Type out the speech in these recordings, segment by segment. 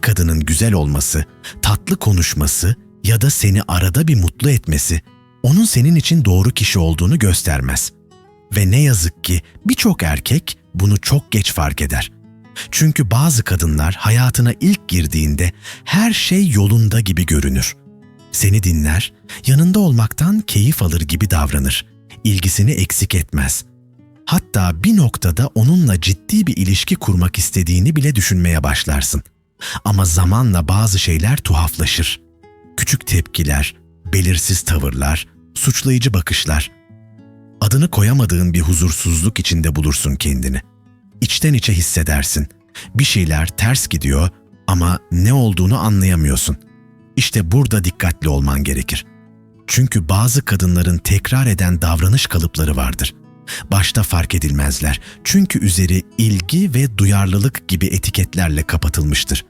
kadının güzel olması, tatlı konuşması ya da seni arada bir mutlu etmesi, onun senin için doğru kişi olduğunu göstermez. Ve ne yazık ki birçok erkek bunu çok geç fark eder. Çünkü bazı kadınlar hayatına ilk girdiğinde her şey yolunda gibi görünür. Seni dinler, yanında olmaktan keyif alır gibi davranır, ilgisini eksik etmez. Hatta bir noktada onunla ciddi bir ilişki kurmak istediğini bile düşünmeye başlarsın. Ama zamanla bazı şeyler tuhaflaşır. Küçük tepkiler, belirsiz tavırlar, suçlayıcı bakışlar. Adını koyamadığın bir huzursuzluk içinde bulursun kendini. İçten içe hissedersin. Bir şeyler ters gidiyor ama ne olduğunu anlayamıyorsun. İşte burada dikkatli olman gerekir. Çünkü bazı kadınların tekrar eden davranış kalıpları vardır. Başta fark edilmezler çünkü üzeri ilgi ve duyarlılık gibi etiketlerle kapatılmıştır.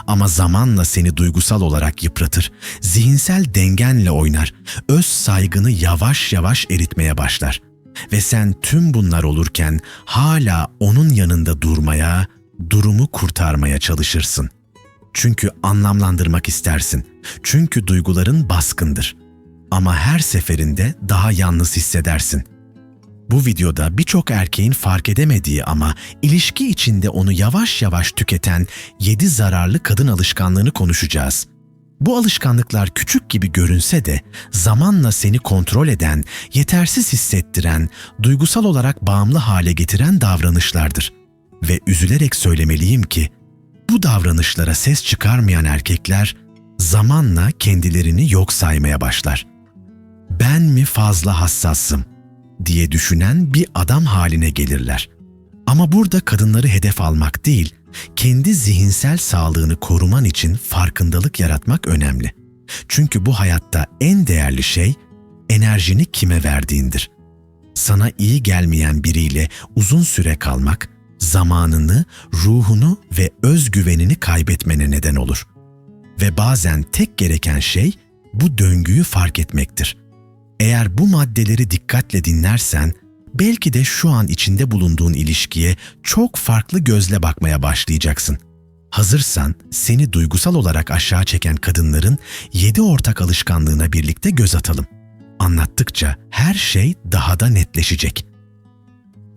Ama zamanla seni duygusal olarak yıpratır, zihinsel dengenle oynar, öz saygını yavaş yavaş eritmeye başlar. Ve sen tüm bunlar olurken hala onun yanında durmaya, durumu kurtarmaya çalışırsın. Çünkü anlamlandırmak istersin, çünkü duyguların baskındır. Ama her seferinde daha yalnız hissedersin. Bu videoda birçok erkeğin fark edemediği ama ilişki içinde onu yavaş yavaş tüketen 7 zararlı kadın alışkanlığını konuşacağız. Bu alışkanlıklar küçük gibi görünse de zamanla seni kontrol eden, yetersiz hissettiren, duygusal olarak bağımlı hale getiren davranışlardır. Ve üzülerek söylemeliyim ki, bu davranışlara ses çıkarmayan erkekler zamanla kendilerini yok saymaya başlar. Ben mi fazla hassasım diye düşünen bir adam haline gelirler. Ama burada kadınları hedef almak değil, kendi zihinsel sağlığını koruman için farkındalık yaratmak önemli. Çünkü bu hayatta en değerli şey enerjini kime verdiğindir. Sana iyi gelmeyen biriyle uzun süre kalmak, zamanını, ruhunu ve özgüvenini kaybetmene neden olur. Ve bazen tek gereken şey bu döngüyü fark etmektir. Eğer bu maddeleri dikkatle dinlersen, belki de şu an içinde bulunduğun ilişkiye çok farklı gözle bakmaya başlayacaksın. Hazırsan seni duygusal olarak aşağı çeken kadınların 7 ortak alışkanlığına birlikte göz atalım. Anlattıkça her şey daha da netleşecek.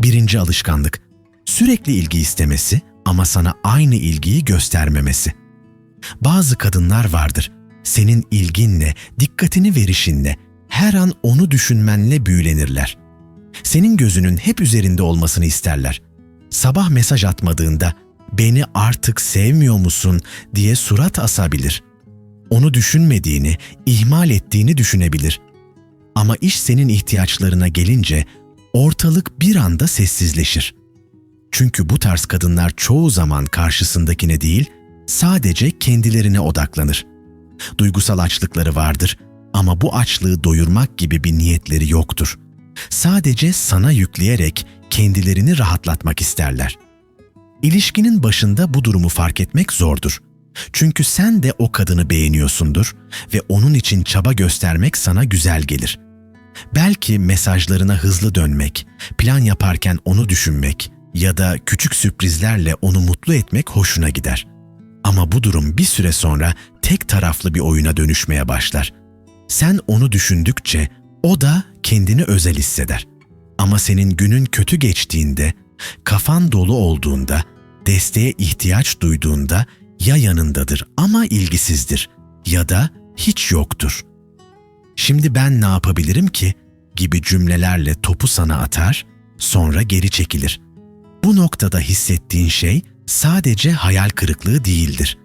1. alışkanlık, sürekli ilgi istemesi ama sana aynı ilgiyi göstermemesi. Bazı kadınlar vardır, senin ilginle, dikkatini verişinle, her an onu düşünmenle büyülenirler. Senin gözünün hep üzerinde olmasını isterler. Sabah mesaj atmadığında "Beni artık sevmiyor musun?" diye surat asabilir. Onu düşünmediğini, ihmal ettiğini düşünebilir. Ama iş senin ihtiyaçlarına gelince ortalık bir anda sessizleşir. Çünkü bu tarz kadınlar çoğu zaman karşısındakine değil, sadece kendilerine odaklanır. Duygusal açlıkları vardır ama bu açlığı doyurmak gibi bir niyetleri yoktur. Sadece sana yükleyerek kendilerini rahatlatmak isterler. İlişkinin başında bu durumu fark etmek zordur. Çünkü sen de o kadını beğeniyorsundur ve onun için çaba göstermek sana güzel gelir. Belki mesajlarına hızlı dönmek, plan yaparken onu düşünmek ya da küçük sürprizlerle onu mutlu etmek hoşuna gider. Ama bu durum bir süre sonra tek taraflı bir oyuna dönüşmeye başlar. Sen onu düşündükçe o da kendini özel hisseder. Ama senin günün kötü geçtiğinde, kafan dolu olduğunda, desteğe ihtiyaç duyduğunda ya yanındadır ama ilgisizdir ya da hiç yoktur. "Şimdi ben ne yapabilirim ki?" gibi cümlelerle topu sana atar, sonra geri çekilir. Bu noktada hissettiğin şey sadece hayal kırıklığı değildir.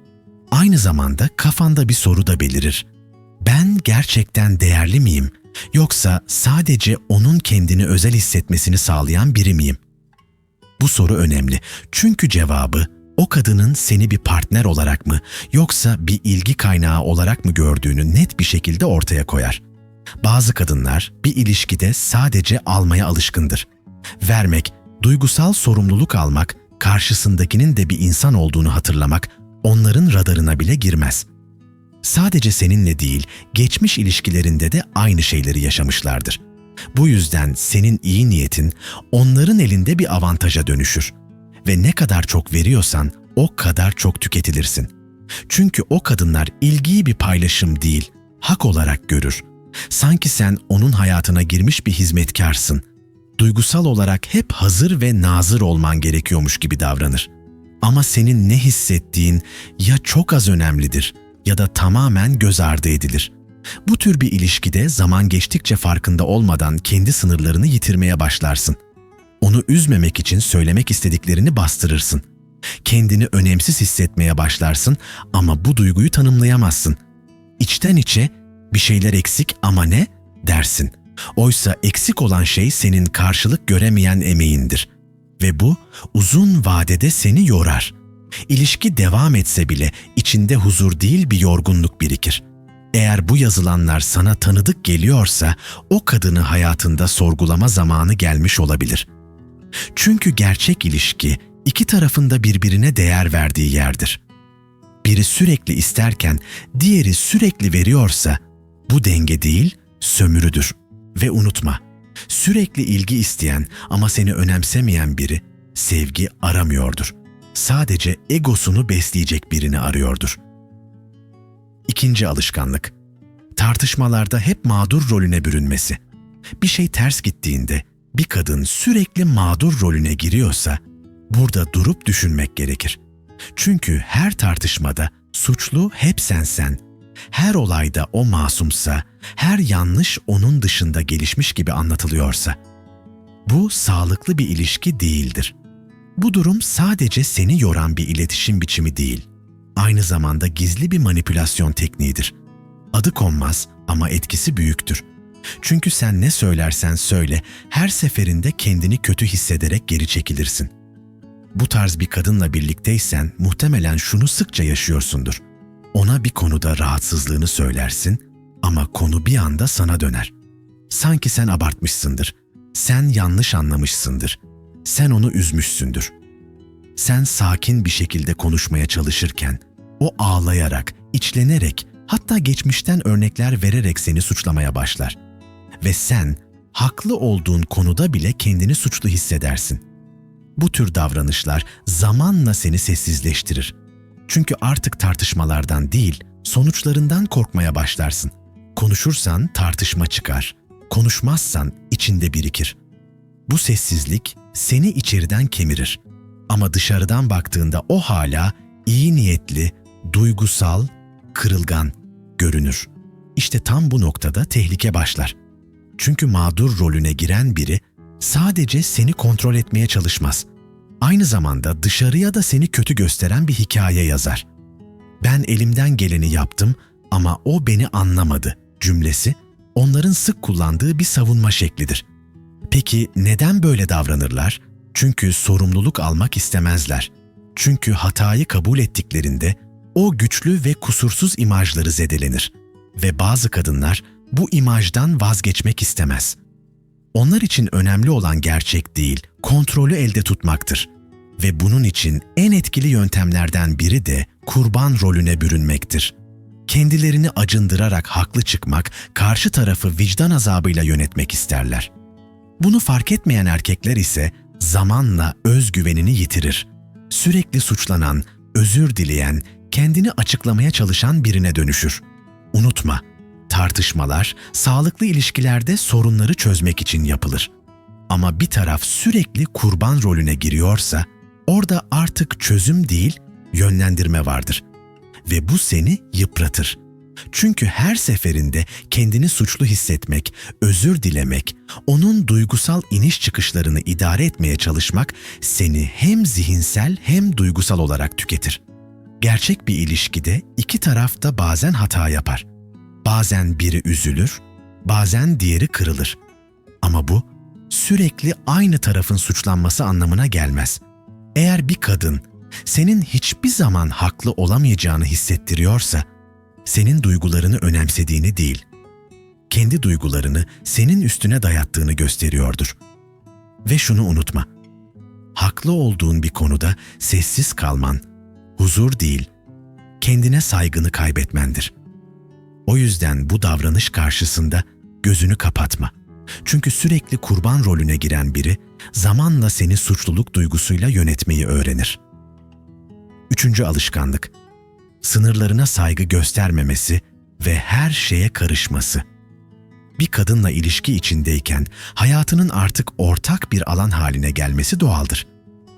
Aynı zamanda kafanda bir soru da belirir. Ben gerçekten değerli miyim? Yoksa sadece onun kendini özel hissetmesini sağlayan biri miyim? Bu soru önemli. Çünkü cevabı o kadının seni bir partner olarak mı yoksa bir ilgi kaynağı olarak mı gördüğünü net bir şekilde ortaya koyar. Bazı kadınlar bir ilişkide sadece almaya alışkındır. Vermek, duygusal sorumluluk almak, karşısındakinin de bir insan olduğunu hatırlamak onların radarına bile girmez. Sadece seninle değil, geçmiş ilişkilerinde de aynı şeyleri yaşamışlardır. Bu yüzden senin iyi niyetin onların elinde bir avantaja dönüşür. Ve ne kadar çok veriyorsan o kadar çok tüketilirsin. Çünkü o kadınlar ilgiyi bir paylaşım değil, hak olarak görür. Sanki sen onun hayatına girmiş bir hizmetkarsın. Duygusal olarak hep hazır ve nazır olman gerekiyormuş gibi davranır. Ama senin ne hissettiğin ya çok az önemlidir ya da tamamen göz ardı edilir. Bu tür bir ilişkide zaman geçtikçe farkında olmadan kendi sınırlarını yitirmeye başlarsın. Onu üzmemek için söylemek istediklerini bastırırsın. Kendini önemsiz hissetmeye başlarsın ama bu duyguyu tanımlayamazsın. İçten içe bir şeyler eksik ama ne dersin. Oysa eksik olan şey senin karşılık göremeyen emeğindir. Ve bu uzun vadede seni yorar. İlişki devam etse bile içinde huzur değil bir yorgunluk birikir. Eğer bu yazılanlar sana tanıdık geliyorsa o kadını hayatında sorgulama zamanı gelmiş olabilir. Çünkü gerçek ilişki iki tarafında birbirine değer verdiği yerdir. Biri sürekli isterken diğeri sürekli veriyorsa bu denge değil, sömürüdür. Ve unutma, sürekli ilgi isteyen ama seni önemsemeyen biri sevgi aramıyordur. Sadece egosunu besleyecek birini arıyordur. İkinci alışkanlık, tartışmalarda hep mağdur rolüne bürünmesi. Bir şey ters gittiğinde bir kadın sürekli mağdur rolüne giriyorsa burada durup düşünmek gerekir. Çünkü her tartışmada suçlu hep sensen. Her olayda o masumsa, her yanlış onun dışında gelişmiş gibi anlatılıyorsa. Bu sağlıklı bir ilişki değildir. Bu durum sadece seni yoran bir iletişim biçimi değil. Aynı zamanda gizli bir manipülasyon tekniğidir. Adı konmaz ama etkisi büyüktür. Çünkü sen ne söylersen söyle, her seferinde kendini kötü hissederek geri çekilirsin. Bu tarz bir kadınla birlikteysen muhtemelen şunu sıkça yaşıyorsundur. Ona bir konuda rahatsızlığını söylersin ama konu bir anda sana döner. Sanki sen abartmışsındır, sen yanlış anlamışsındır, sen onu üzmüşsündür. Sen sakin bir şekilde konuşmaya çalışırken o ağlayarak, içlenerek, hatta geçmişten örnekler vererek seni suçlamaya başlar. Ve sen haklı olduğun konuda bile kendini suçlu hissedersin. Bu tür davranışlar zamanla seni sessizleştirir. Çünkü artık tartışmalardan değil, sonuçlarından korkmaya başlarsın. Konuşursan tartışma çıkar, konuşmazsan içinde birikir. Bu sessizlik seni içeriden kemirir. Ama dışarıdan baktığında o hala iyi niyetli, duygusal, kırılgan görünür. İşte tam bu noktada tehlike başlar. Çünkü mağdur rolüne giren biri sadece seni kontrol etmeye çalışmaz. Aynı zamanda dışarıya da seni kötü gösteren bir hikaye yazar. Ben elimden geleni yaptım ama o beni anlamadı cümlesi onların sık kullandığı bir savunma şeklidir. Peki neden böyle davranırlar? Çünkü sorumluluk almak istemezler. Çünkü hatayı kabul ettiklerinde o güçlü ve kusursuz imajları zedelenir. Ve bazı kadınlar bu imajdan vazgeçmek istemez. Onlar için önemli olan gerçek değil, kontrolü elde tutmaktır. Ve bunun için en etkili yöntemlerden biri de kurban rolüne bürünmektir. Kendilerini acındırarak haklı çıkmak, karşı tarafı vicdan azabıyla yönetmek isterler. Bunu fark etmeyen erkekler ise zamanla özgüvenini yitirir. Sürekli suçlanan, özür dileyen, kendini açıklamaya çalışan birine dönüşür. Unutma, tartışmalar sağlıklı ilişkilerde sorunları çözmek için yapılır. Ama bir taraf sürekli kurban rolüne giriyorsa, orada artık çözüm değil, yönlendirme vardır. Ve bu seni yıpratır. Çünkü her seferinde kendini suçlu hissetmek, özür dilemek, onun duygusal iniş çıkışlarını idare etmeye çalışmak seni hem zihinsel hem duygusal olarak tüketir. Gerçek bir ilişkide iki taraf da bazen hata yapar. Bazen biri üzülür, bazen diğeri kırılır. Ama bu sürekli aynı tarafın suçlanması anlamına gelmez. Eğer bir kadın senin hiçbir zaman haklı olamayacağını hissettiriyorsa, senin duygularını önemsediğini değil, kendi duygularını senin üstüne dayattığını gösteriyordur. Ve şunu unutma, haklı olduğun bir konuda sessiz kalman, huzur değil, kendine saygını kaybetmendir. O yüzden bu davranış karşısında gözünü kapatma. Çünkü sürekli kurban rolüne giren biri, zamanla seni suçluluk duygusuyla yönetmeyi öğrenir. Üçüncü alışkanlık, sınırlarına saygı göstermemesi ve her şeye karışması. Bir kadınla ilişki içindeyken hayatının artık ortak bir alan haline gelmesi doğaldır.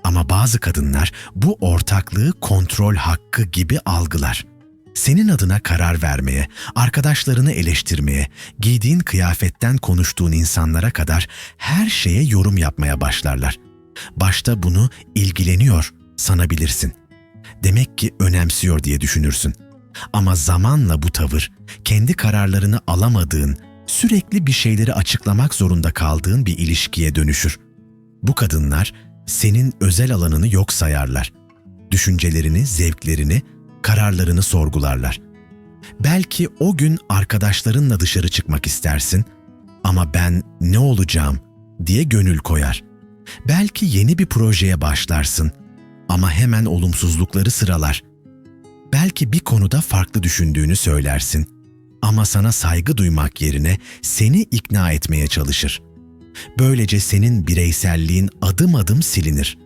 Ama bazı kadınlar bu ortaklığı kontrol hakkı gibi algılar. Senin adına karar vermeye, arkadaşlarını eleştirmeye, giydiğin kıyafetten konuştuğun insanlara kadar her şeye yorum yapmaya başlarlar. Başta bunu ilgileniyor sanabilirsin. Demek ki önemsiyor diye düşünürsün. Ama zamanla bu tavır, kendi kararlarını alamadığın, sürekli bir şeyleri açıklamak zorunda kaldığın bir ilişkiye dönüşür. Bu kadınlar senin özel alanını yok sayarlar. Düşüncelerini, zevklerini, kararlarını sorgularlar. Belki o gün arkadaşlarınla dışarı çıkmak istersin ama ben ne olacağım diye gönül koyar. Belki yeni bir projeye başlarsın ama hemen olumsuzlukları sıralar. Belki bir konuda farklı düşündüğünü söylersin ama sana saygı duymak yerine seni ikna etmeye çalışır. Böylece senin bireyselliğin adım adım silinir.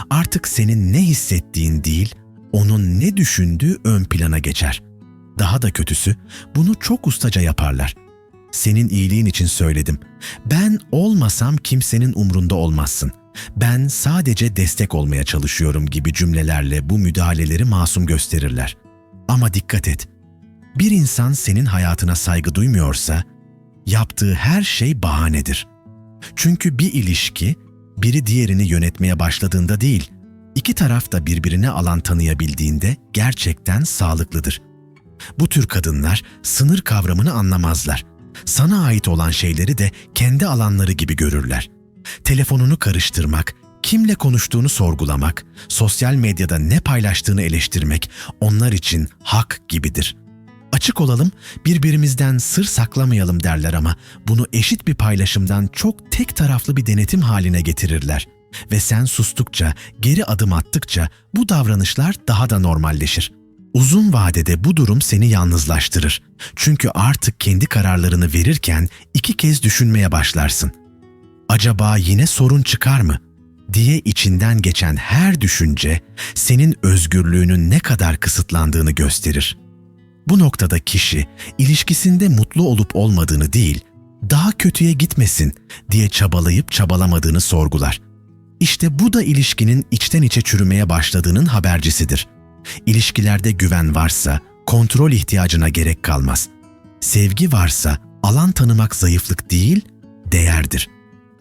Artık senin ne hissettiğin değil, onun ne düşündüğü ön plana geçer. Daha da kötüsü, bunu çok ustaca yaparlar. Senin iyiliğin için söyledim. Ben olmasam kimsenin umrunda olmazsın. Ben sadece destek olmaya çalışıyorum gibi cümlelerle bu müdahaleleri masum gösterirler. Ama dikkat et. Bir insan senin hayatına saygı duymuyorsa, yaptığı her şey bahanedir. Çünkü bir ilişki, biri diğerini yönetmeye başladığında değil, iki taraf da birbirine alan tanıyabildiğinde gerçekten sağlıklıdır. Bu tür kadınlar sınır kavramını anlamazlar. Sana ait olan şeyleri de kendi alanları gibi görürler. Telefonunu karıştırmak, kimle konuştuğunu sorgulamak, sosyal medyada ne paylaştığını eleştirmek onlar için hak gibidir. Açık olalım, birbirimizden sır saklamayalım derler ama bunu eşit bir paylaşımdan çok tek taraflı bir denetim haline getirirler. Ve sen sustukça, geri adım attıkça bu davranışlar daha da normalleşir. Uzun vadede bu durum seni yalnızlaştırır. Çünkü artık kendi kararlarını verirken iki kez düşünmeye başlarsın. Acaba yine sorun çıkar mı diye içinden geçen her düşünce senin özgürlüğünün ne kadar kısıtlandığını gösterir. Bu noktada kişi ilişkisinde mutlu olup olmadığını değil, daha kötüye gitmesin diye çabalayıp çabalamadığını sorgular. İşte bu da ilişkinin içten içe çürümeye başladığının habercisidir. İlişkilerde güven varsa kontrol ihtiyacına gerek kalmaz. Sevgi varsa alan tanımak zayıflık değil, değerdir.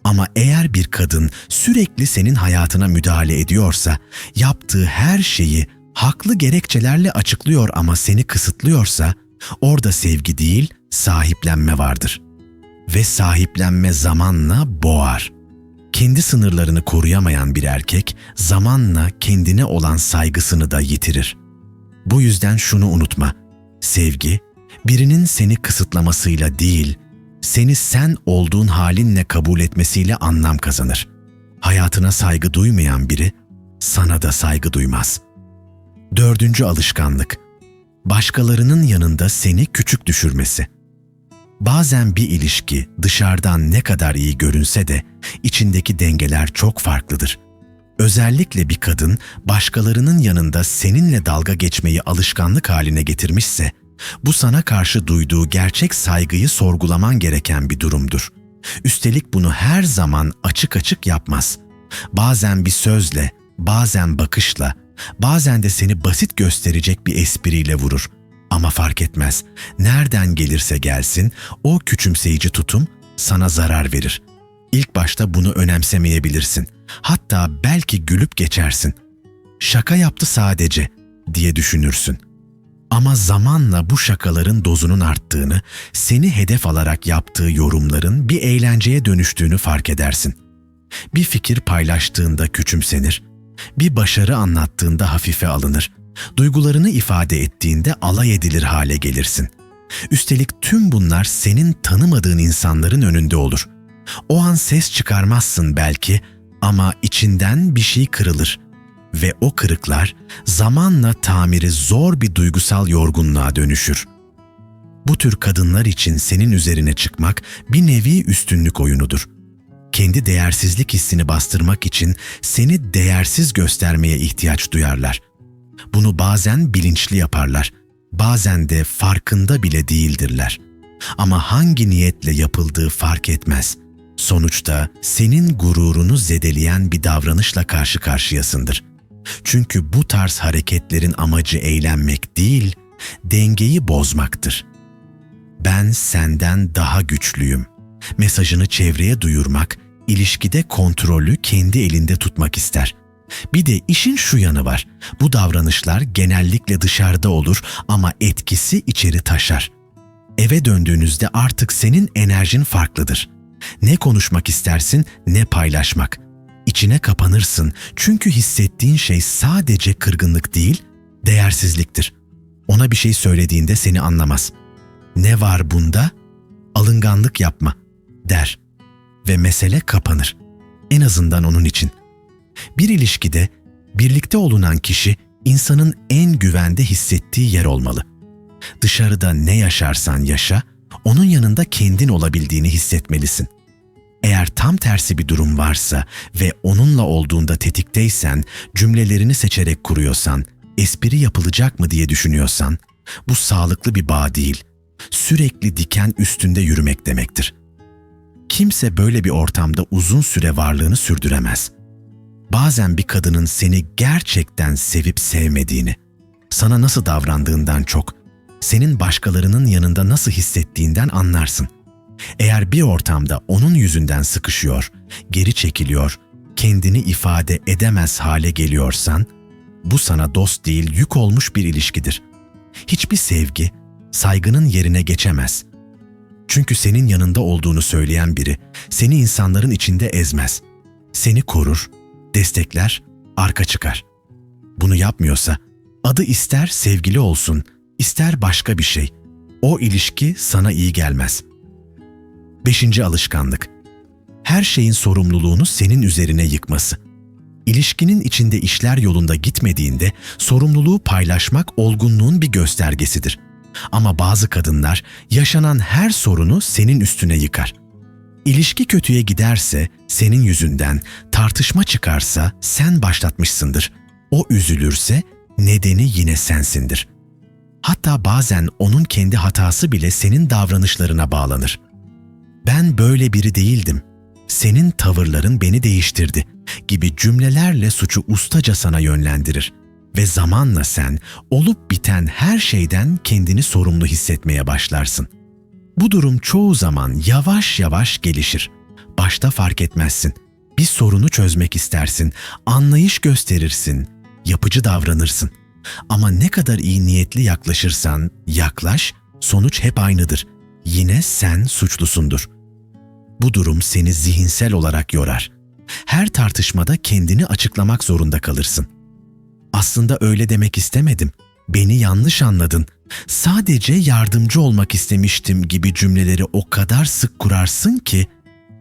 Ama eğer bir kadın sürekli senin hayatına müdahale ediyorsa, yaptığı her şeyi haklı gerekçelerle açıklıyor ama seni kısıtlıyorsa, orada sevgi değil, sahiplenme vardır. Ve sahiplenme zamanla boğar. Kendi sınırlarını koruyamayan bir erkek, zamanla kendine olan saygısını da yitirir. Bu yüzden şunu unutma, sevgi, birinin seni kısıtlamasıyla değil, seni sen olduğun halinle kabul etmesiyle anlam kazanır. Hayatına saygı duymayan biri, sana da saygı duymaz. 4. alışkanlık, başkalarının yanında seni küçük düşürmesi. Bazen bir ilişki dışarıdan ne kadar iyi görünse de içindeki dengeler çok farklıdır. Özellikle bir kadın başkalarının yanında seninle dalga geçmeyi alışkanlık haline getirmişse, bu sana karşı duyduğu gerçek saygıyı sorgulaman gereken bir durumdur. Üstelik bunu her zaman açık açık yapmaz. Bazen bir sözle, bazen bakışla, bazen de seni basit gösterecek bir espriyle vurur. Ama fark etmez, nereden gelirse gelsin o küçümseyici tutum sana zarar verir. İlk başta bunu önemsemeyebilirsin. Hatta belki gülüp geçersin. Şaka yaptı sadece diye düşünürsün. Ama zamanla bu şakaların dozunun arttığını, seni hedef alarak yaptığı yorumların bir eğlenceye dönüştüğünü fark edersin. Bir fikir paylaştığında küçümsenir, bir başarı anlattığında hafife alınır, duygularını ifade ettiğinde alay edilir hale gelirsin. Üstelik tüm bunlar senin tanımadığın insanların önünde olur. O an ses çıkarmazsın belki ama içinden bir şey kırılır. Ve o kırıklar zamanla tamiri zor bir duygusal yorgunluğa dönüşür. Bu tür kadınlar için senin üzerine çıkmak bir nevi üstünlük oyunudur. Kendi değersizlik hissini bastırmak için seni değersiz göstermeye ihtiyaç duyarlar. Bunu bazen bilinçli yaparlar, bazen de farkında bile değildirler. Ama hangi niyetle yapıldığı fark etmez. Sonuçta senin gururunu zedeleyen bir davranışla karşı karşıyasındır. Çünkü bu tarz hareketlerin amacı eğlenmek değil, dengeyi bozmaktır. Ben senden daha güçlüyüm mesajını çevreye duyurmak, ilişkide kontrolü kendi elinde tutmak ister. Bir de işin şu yanı var. Bu davranışlar genellikle dışarıda olur ama etkisi içeri taşar. Eve döndüğünüzde artık senin enerjin farklıdır. Ne konuşmak istersin ne paylaşmak. İçine kapanırsın çünkü hissettiğin şey sadece kırgınlık değil, değersizliktir. Ona bir şey söylediğinde seni anlamaz. Ne var bunda? Alınganlık yapma, der. Ve mesele kapanır. En azından onun için. Bir ilişkide birlikte olunan kişi insanın en güvende hissettiği yer olmalı. Dışarıda ne yaşarsan yaşa, onun yanında kendin olabildiğini hissetmelisin. Eğer tam tersi bir durum varsa ve onunla olduğunda tetikteysen, cümlelerini seçerek kuruyorsan, espri yapılacak mı diye düşünüyorsan, bu sağlıklı bir bağ değil, sürekli diken üstünde yürümek demektir. Kimse böyle bir ortamda uzun süre varlığını sürdüremez. Bazen bir kadının seni gerçekten sevip sevmediğini, sana nasıl davrandığından çok, senin başkalarının yanında nasıl hissettiğinden anlarsın. Eğer bir ortamda onun yüzünden sıkışıyor, geri çekiliyor, kendini ifade edemez hale geliyorsan, bu sana dost değil yük olmuş bir ilişkidir. Hiçbir sevgi, saygının yerine geçemez. Çünkü senin yanında olduğunu söyleyen biri, seni insanların içinde ezmez. Seni korur, destekler, arka çıkar. Bunu yapmıyorsa, adı ister sevgili olsun, ister başka bir şey, o ilişki sana iyi gelmez. 5. alışkanlık. Her şeyin sorumluluğunu senin üzerine yıkması. İlişkinin içinde işler yolunda gitmediğinde sorumluluğu paylaşmak olgunluğun bir göstergesidir. Ama bazı kadınlar yaşanan her sorunu senin üstüne yıkar. İlişki kötüye giderse senin yüzünden, tartışma çıkarsa sen başlatmışsındır. O üzülürse nedeni yine sensindir. Hatta bazen onun kendi hatası bile senin davranışlarına bağlanır. Ben böyle biri değildim, senin tavırların beni değiştirdi gibi cümlelerle suçu ustaca sana yönlendirir. Ve zamanla sen olup biten her şeyden kendini sorumlu hissetmeye başlarsın. Bu durum çoğu zaman yavaş yavaş gelişir. Başta fark etmezsin. Bir sorunu çözmek istersin, anlayış gösterirsin, yapıcı davranırsın. Ama ne kadar iyi niyetli yaklaşırsan yaklaş, sonuç hep aynıdır. Yine sen suçlusundur. Bu durum seni zihinsel olarak yorar. Her tartışmada kendini açıklamak zorunda kalırsın. Aslında öyle demek istemedim. Beni yanlış anladın. Sadece yardımcı olmak istemiştim gibi cümleleri o kadar sık kurarsın ki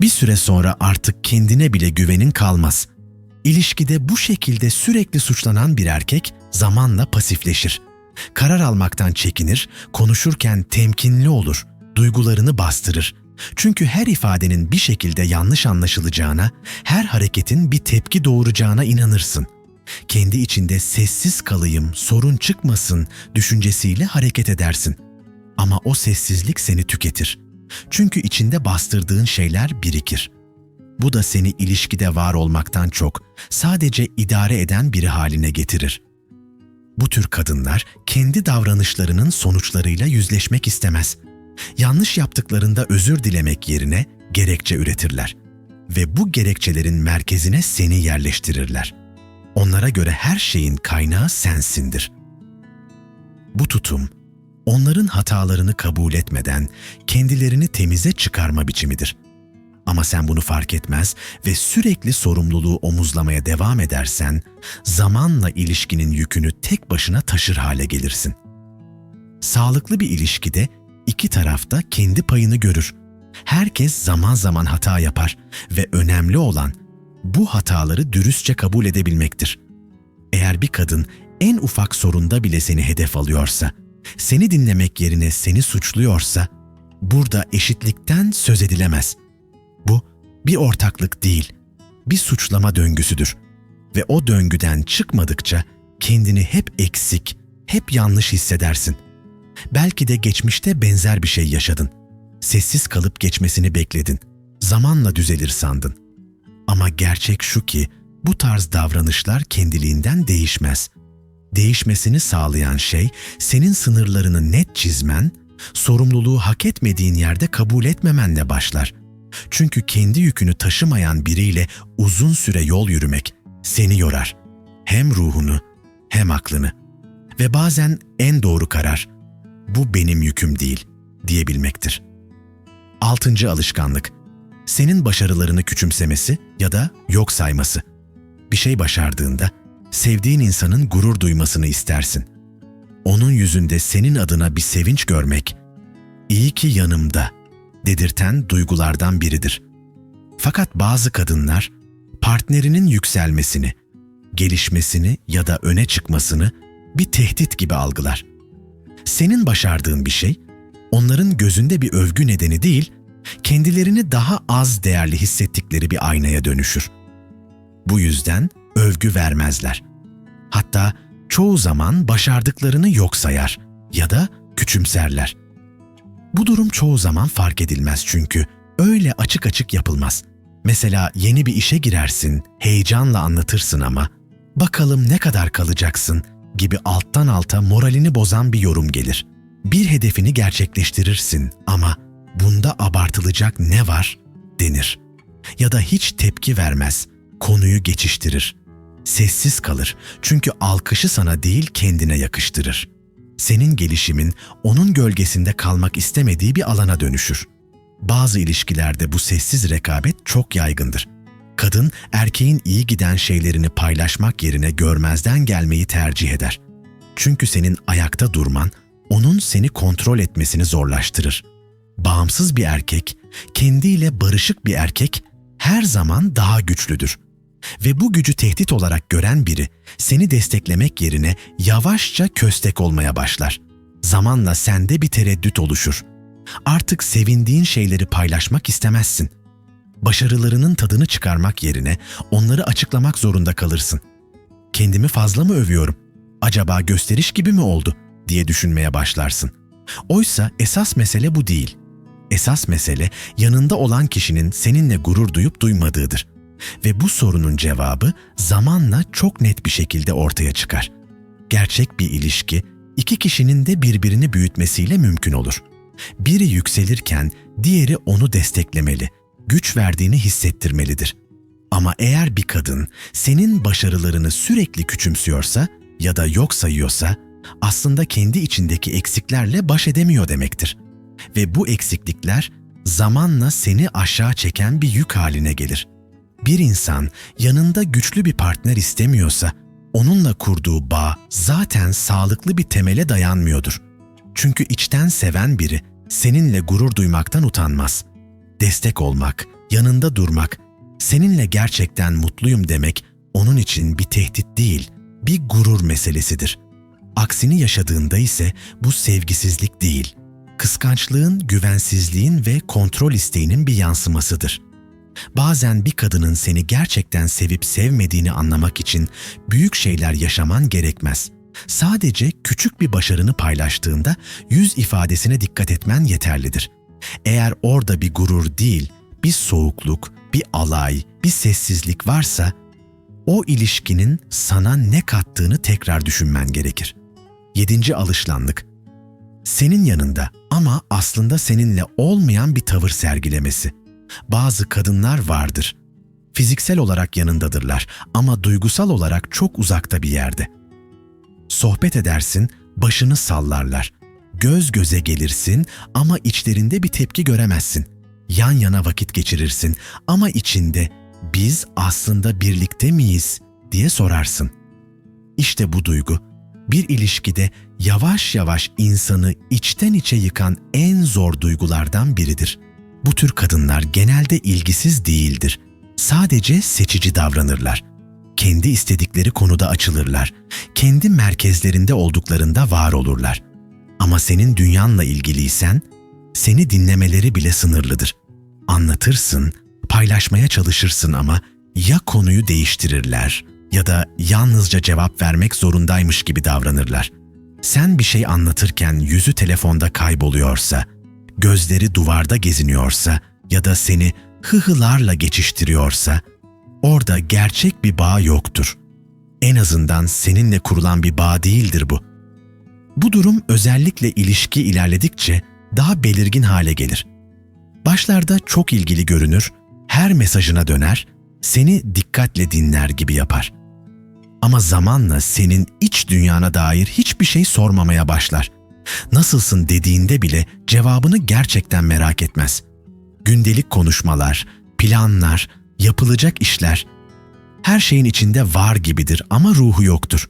bir süre sonra artık kendine bile güvenin kalmaz. İlişkide bu şekilde sürekli suçlanan bir erkek zamanla pasifleşir. Karar almaktan çekinir, konuşurken temkinli olur, duygularını bastırır. Çünkü her ifadenin bir şekilde yanlış anlaşılacağına, her hareketin bir tepki doğuracağına inanırsın. Kendi içinde sessiz kalayım, sorun çıkmasın düşüncesiyle hareket edersin. Ama o sessizlik seni tüketir. Çünkü içinde bastırdığın şeyler birikir. Bu da seni ilişkide var olmaktan çok sadece idare eden biri haline getirir. Bu tür kadınlar kendi davranışlarının sonuçlarıyla yüzleşmek istemez. Yanlış yaptıklarında özür dilemek yerine gerekçe üretirler. Ve bu gerekçelerin merkezine seni yerleştirirler. Onlara göre her şeyin kaynağı sensindir. Bu tutum, onların hatalarını kabul etmeden kendilerini temize çıkarma biçimidir. Ama sen bunu fark etmez ve sürekli sorumluluğu omuzlamaya devam edersen, zamanla ilişkinin yükünü tek başına taşır hale gelirsin. Sağlıklı bir ilişkide iki taraf da kendi payını görür. Herkes zaman zaman hata yapar ve önemli olan bu hataları dürüstçe kabul edebilmektir. Eğer bir kadın en ufak sorunda bile seni hedef alıyorsa, seni dinlemek yerine seni suçluyorsa, burada eşitlikten söz edilemez. Bu bir ortaklık değil, bir suçlama döngüsüdür ve o döngüden çıkmadıkça kendini hep eksik, hep yanlış hissedersin. Belki de geçmişte benzer bir şey yaşadın. Sessiz kalıp geçmesini bekledin. Zamanla düzelir sandın. Ama gerçek şu ki bu tarz davranışlar kendiliğinden değişmez. Değişmesini sağlayan şey senin sınırlarını net çizmen, sorumluluğu hak etmediğin yerde kabul etmemenle başlar. Çünkü kendi yükünü taşımayan biriyle uzun süre yol yürümek seni yorar. Hem ruhunu hem aklını. Ve bazen en doğru karar, bu benim yüküm değil diyebilmektir. 6. alışkanlık, senin başarılarını küçümsemesi ya da yok sayması. Bir şey başardığında sevdiğin insanın gurur duymasını istersin. Onun yüzünde senin adına bir sevinç görmek, iyi ki yanımda dedirten duygulardan biridir. Fakat bazı kadınlar partnerinin yükselmesini, gelişmesini ya da öne çıkmasını bir tehdit gibi algılar. Senin başardığın bir şey, onların gözünde bir övgü nedeni değil, kendilerini daha az değerli hissettikleri bir aynaya dönüşür. Bu yüzden övgü vermezler. Hatta çoğu zaman başardıklarını yok sayar ya da küçümserler. Bu durum çoğu zaman fark edilmez çünkü öyle açık açık yapılmaz. Mesela yeni bir işe girersin, heyecanla anlatırsın ama "bakalım ne kadar kalacaksın" gibi alttan alta moralini bozan bir yorum gelir. Bir hedefini gerçekleştirirsin ama "bunda abartılacak ne var?" denir. Ya da hiç tepki vermez, konuyu geçiştirir. Sessiz kalır çünkü alkışı sana değil kendine yakıştırır. Senin gelişimin onun gölgesinde kalmak istemediği bir alana dönüşür. Bazı ilişkilerde bu sessiz rekabet çok yaygındır. Kadın, erkeğin iyi giden şeylerini paylaşmak yerine görmezden gelmeyi tercih eder. Çünkü senin ayakta durman, onun seni kontrol etmesini zorlaştırır. Bağımsız bir erkek, kendiyle barışık bir erkek her zaman daha güçlüdür. Ve bu gücü tehdit olarak gören biri, seni desteklemek yerine yavaşça köstek olmaya başlar. Zamanla sende bir tereddüt oluşur. Artık sevindiğin şeyleri paylaşmak istemezsin. Başarılarının tadını çıkarmak yerine onları açıklamak zorunda kalırsın. Kendimi fazla mı övüyorum? Acaba gösteriş gibi mi oldu diye düşünmeye başlarsın. Oysa esas mesele bu değil. Esas mesele yanında olan kişinin seninle gurur duyup duymadığıdır. Ve bu sorunun cevabı zamanla çok net bir şekilde ortaya çıkar. Gerçek bir ilişki, iki kişinin de birbirini büyütmesiyle mümkün olur. Biri yükselirken diğeri onu desteklemeli, güç verdiğini hissettirmelidir. Ama eğer bir kadın senin başarılarını sürekli küçümsüyorsa ya da yok sayıyorsa, aslında kendi içindeki eksiklerle baş edemiyor demektir. Ve bu eksiklikler zamanla seni aşağı çeken bir yük haline gelir. Bir insan yanında güçlü bir partner istemiyorsa, onunla kurduğu bağ zaten sağlıklı bir temele dayanmıyordur. Çünkü içten seven biri seninle gurur duymaktan utanmaz. Destek olmak, yanında durmak, seninle gerçekten mutluyum demek onun için bir tehdit değil, bir gurur meselesidir. Aksini yaşadığında ise bu sevgisizlik değil, kıskançlığın, güvensizliğin ve kontrol isteğinin bir yansımasıdır. Bazen bir kadının seni gerçekten sevip sevmediğini anlamak için büyük şeyler yaşaman gerekmez. Sadece küçük bir başarını paylaştığında yüz ifadesine dikkat etmen yeterlidir. Eğer orada bir gurur değil, bir soğukluk, bir alay, bir sessizlik varsa, o ilişkinin sana ne kattığını tekrar düşünmen gerekir. 7. alışkanlık, senin yanında ama aslında seninle olmayan bir tavır sergilemesi. Bazı kadınlar vardır. Fiziksel olarak yanındadırlar ama duygusal olarak çok uzakta bir yerde. Sohbet edersin, başını sallarlar. Göz göze gelirsin ama içlerinde bir tepki göremezsin. Yan yana vakit geçirirsin ama içinde "biz aslında birlikte miyiz?" diye sorarsın. İşte bu duygu, bir ilişkide yavaş yavaş insanı içten içe yıkan en zor duygulardan biridir. Bu tür kadınlar genelde ilgisiz değildir. Sadece seçici davranırlar. Kendi istedikleri konuda açılırlar. Kendi merkezlerinde olduklarında var olurlar. Ama senin dünyanla ilgiliysen, seni dinlemeleri bile sınırlıdır. Anlatırsın, paylaşmaya çalışırsın ama ya konuyu değiştirirler ya da yalnızca cevap vermek zorundaymış gibi davranırlar. Sen bir şey anlatırken yüzü telefonda kayboluyorsa, gözleri duvarda geziniyorsa ya da seni hıhılarla geçiştiriyorsa, orada gerçek bir bağ yoktur. En azından seninle kurulan bir bağ değildir bu. Bu durum özellikle ilişki ilerledikçe daha belirgin hale gelir. Başlarda çok ilgili görünür, her mesajına döner, seni dikkatle dinler gibi yapar. Ama zamanla senin iç dünyana dair hiçbir şey sormamaya başlar. Nasılsın dediğinde bile cevabını gerçekten merak etmez. Gündelik konuşmalar, planlar, yapılacak işler, her şeyin içinde var gibidir ama ruhu yoktur.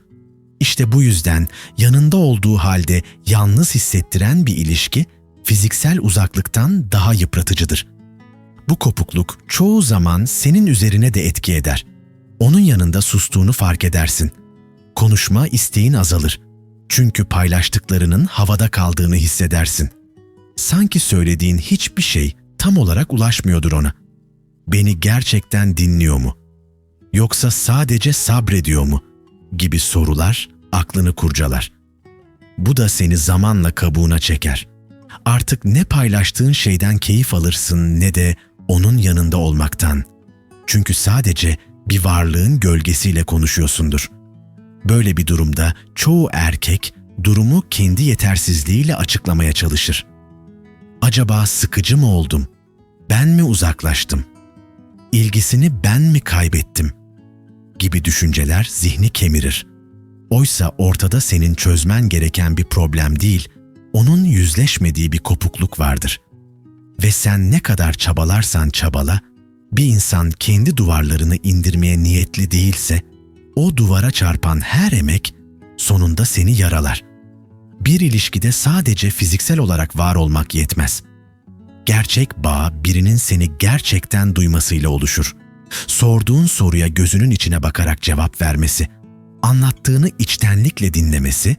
İşte bu yüzden yanında olduğu halde yalnız hissettiren bir ilişki, fiziksel uzaklıktan daha yıpratıcıdır. Bu kopukluk çoğu zaman senin üzerine de etki eder. Onun yanında sustuğunu fark edersin. Konuşma isteğin azalır. Çünkü paylaştıklarının havada kaldığını hissedersin. Sanki söylediğin hiçbir şey tam olarak ulaşmıyordur ona. Beni gerçekten dinliyor mu? Yoksa sadece sabrediyor mu? Gibi sorular aklını kurcalar. Bu da seni zamanla kabuğuna çeker. Artık ne paylaştığın şeyden keyif alırsın ne de onun yanında olmaktan. Çünkü sadece bir varlığın gölgesiyle konuşuyorsundur. Böyle bir durumda çoğu erkek durumu kendi yetersizliğiyle açıklamaya çalışır. Acaba sıkıcı mı oldum? Ben mi uzaklaştım? İlgisini ben mi kaybettim? Gibi düşünceler zihni kemirir. Oysa ortada senin çözmen gereken bir problem değil, onun yüzleşmediği bir kopukluk vardır. Ve sen ne kadar çabalarsan çabala, bir insan kendi duvarlarını indirmeye niyetli değilse, o duvara çarpan her emek sonunda seni yaralar. Bir ilişkide sadece fiziksel olarak var olmak yetmez. Gerçek bağ birinin seni gerçekten duymasıyla oluşur. Sorduğun soruya gözünün içine bakarak cevap vermesi, anlattığını içtenlikle dinlemesi,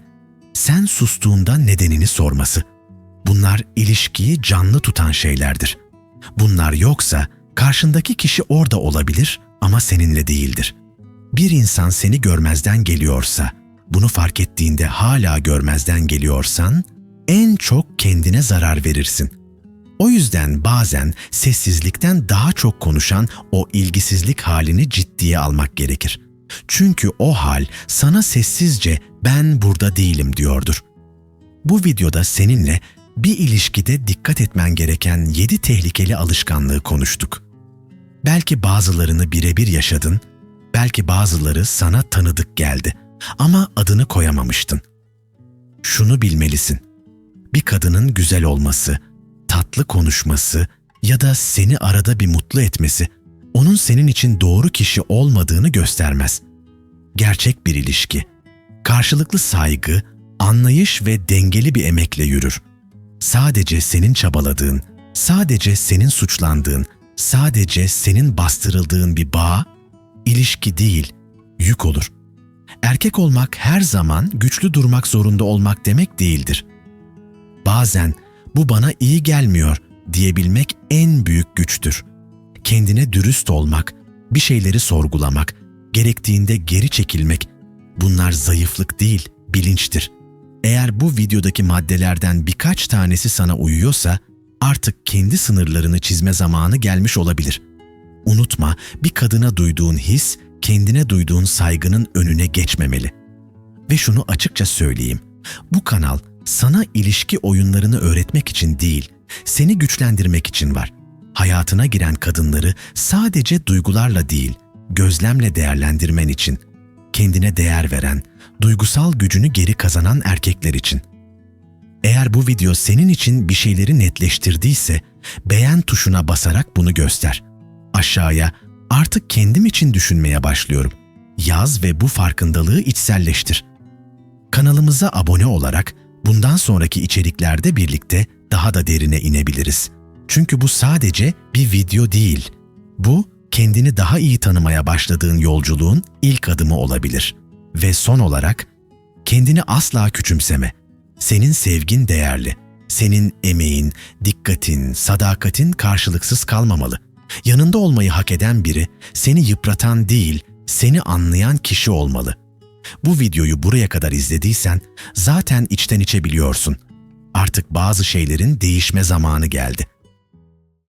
sen sustuğunda nedenini sorması. Bunlar ilişkiyi canlı tutan şeylerdir. Bunlar yoksa karşındaki kişi orada olabilir ama seninle değildir. Bir insan seni görmezden geliyorsa, bunu fark ettiğinde hala görmezden geliyorsan, en çok kendine zarar verirsin. O yüzden bazen sessizlikten daha çok konuşan o ilgisizlik halini ciddiye almak gerekir. Çünkü o hal sana sessizce ben burada değilim diyordur. Bu videoda seninle bir ilişkide dikkat etmen gereken 7 tehlikeli alışkanlığı konuştuk. Belki bazılarını birebir yaşadın, belki bazıları sana tanıdık geldi ama adını koyamamıştın. Şunu bilmelisin, bir kadının güzel olması, tatlı konuşması ya da seni arada bir mutlu etmesi, onun senin için doğru kişi olmadığını göstermez. Gerçek bir ilişki, karşılıklı saygı, anlayış ve dengeli bir emekle yürür. Sadece senin çabaladığın, sadece senin suçlandığın, sadece senin bastırıldığın bir bağ, ilişki değil, yük olur. Erkek olmak her zaman güçlü durmak zorunda olmak demek değildir. Bazen bu bana iyi gelmiyor diyebilmek en büyük güçtür. Kendine dürüst olmak, bir şeyleri sorgulamak, gerektiğinde geri çekilmek, bunlar zayıflık değil, bilinçtir. Eğer bu videodaki maddelerden birkaç tanesi sana uyuyorsa, artık kendi sınırlarını çizme zamanı gelmiş olabilir. Unutma, bir kadına duyduğun his, kendine duyduğun saygının önüne geçmemeli. Ve şunu açıkça söyleyeyim, bu kanal sana ilişki oyunlarını öğretmek için değil, seni güçlendirmek için var. Hayatına giren kadınları sadece duygularla değil, gözlemle değerlendirmen için, kendine değer veren, duygusal gücünü geri kazanan erkekler için. Eğer bu video senin için bir şeyleri netleştirdiyse, beğen tuşuna basarak bunu göster. Aşağıya artık kendim için düşünmeye başlıyorum. Yaz ve bu farkındalığı içselleştir. Kanalımıza abone olarak bundan sonraki içeriklerde birlikte daha da derine inebiliriz. Çünkü bu sadece bir video değil. Bu, kendini daha iyi tanımaya başladığın yolculuğun ilk adımı olabilir. Ve son olarak, kendini asla küçümseme. Senin sevgin değerli. Senin emeğin, dikkatin, sadakatin karşılıksız kalmamalı. Yanında olmayı hak eden biri, seni yıpratan değil, seni anlayan kişi olmalı. Bu videoyu buraya kadar izlediysen zaten içten içe biliyorsun. Artık bazı şeylerin değişme zamanı geldi.